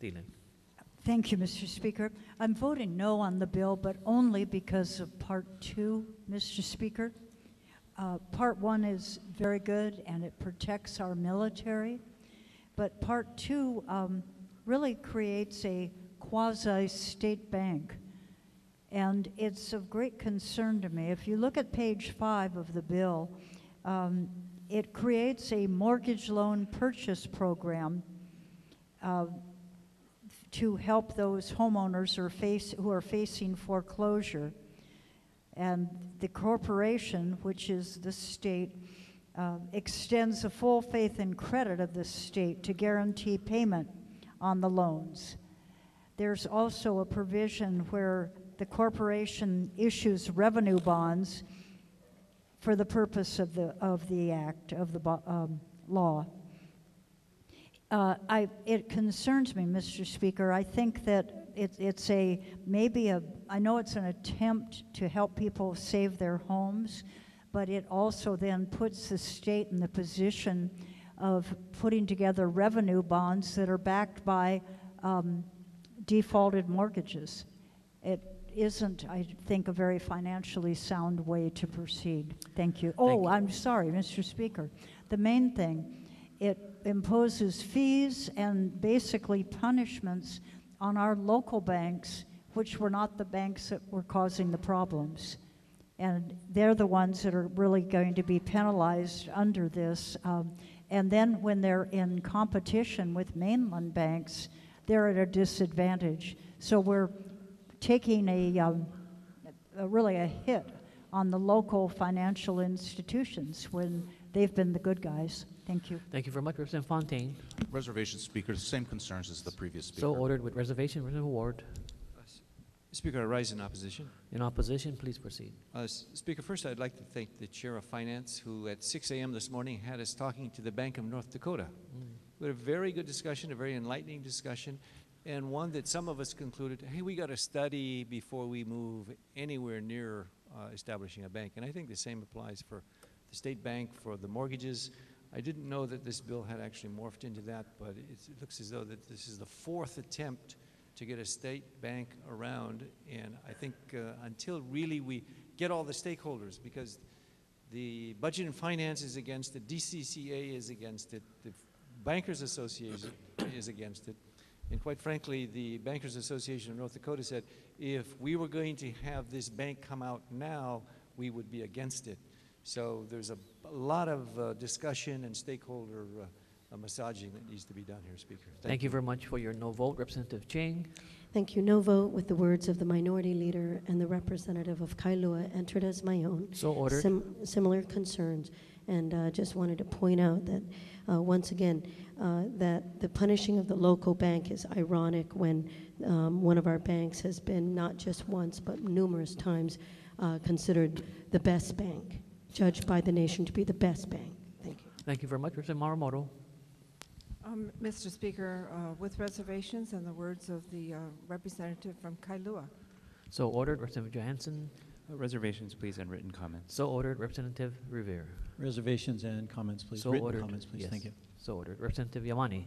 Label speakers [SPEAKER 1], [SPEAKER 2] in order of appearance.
[SPEAKER 1] Thielen.
[SPEAKER 2] Thank you, Mr. Speaker. I'm voting no on the bill, but only because of Part 2, Mr. Speaker. Part 1 is very good, and it protects our military. But Part 2 really creates a quasi-state bank. And it's of great concern to me. If you look at page 5 of the bill, it creates a mortgage loan purchase program to help those homeowners who are facing foreclosure. And the corporation, which is the state, extends the full faith and credit of the state to guarantee payment on the loans. There's also a provision where the corporation issues revenue bonds for the purpose of the law. It concerns me, Mr. Speaker. I think that I know it's an attempt to help people save their homes, but it also then puts the state in the position of putting together revenue bonds that are backed by defaulted mortgages. It isn't, I think, a very financially sound way to proceed. Thank you. I'm sorry, Mr. Speaker. The main thing, it imposes fees and basically punishments on our local banks, which were not the banks that were causing the problems. And they're the ones that are really going to be penalized under this. And then when they're in competition with mainland banks, they're at a disadvantage. So we're taking really a hit on the local financial institutions when they've been the good guys. Thank you.
[SPEAKER 1] Thank you very much, Representative Fontaine.
[SPEAKER 3] Reservation, Speaker. Same concerns as the previous speaker.
[SPEAKER 1] So ordered with reservation. Representative Ward.
[SPEAKER 4] Speaker, I rise in opposition.
[SPEAKER 1] In opposition, please proceed.
[SPEAKER 4] Speaker, first I'd like to thank the Chair of Finance, who at 6 a.m. this morning had us talking to the Bank of North Dakota. We had a very good discussion, a very enlightening discussion, and one that some of us concluded, hey, we got to study before we move anywhere near establishing a bank. And I think the same applies for the state bank, for the mortgages. I didn't know that this bill had actually morphed into that, but it looks as though that this is the 4th attempt to get a state bank around. And I think until really we get all the stakeholders, because the Budget and Finance is against it, DCCA is against it, the Bankers Association is against it. And quite frankly, the Bankers Association of North Dakota said, if we were going to have this bank come out now, we would be against it. So there's a lot of discussion and stakeholder massaging that needs to be done here, Speaker.
[SPEAKER 1] Thank you very much for your no vote. Representative Ching.
[SPEAKER 5] Thank you. No vote with the words of the minority leader and the representative of Kailua entered as my own.
[SPEAKER 1] So ordered.
[SPEAKER 5] Similar concerns. And just wanted to point out that, once again, that the punishing of the local bank is ironic when one of our banks has been not just once but numerous times considered the best bank, judged by the nation to be the best bank. Thank you.
[SPEAKER 1] Thank you very much. Representative Maramoto.
[SPEAKER 6] Mr. Speaker, with reservations and the words of the representative from Kailua.
[SPEAKER 1] So ordered. Representative Johansson.
[SPEAKER 7] Reservations, please, and written comments.
[SPEAKER 1] So ordered. Representative Rivera.
[SPEAKER 8] Reservations and comments, please.
[SPEAKER 1] So
[SPEAKER 8] written
[SPEAKER 1] ordered.
[SPEAKER 8] comments, please.
[SPEAKER 1] Yes.
[SPEAKER 8] Thank you.
[SPEAKER 1] So ordered. Representative Yamani.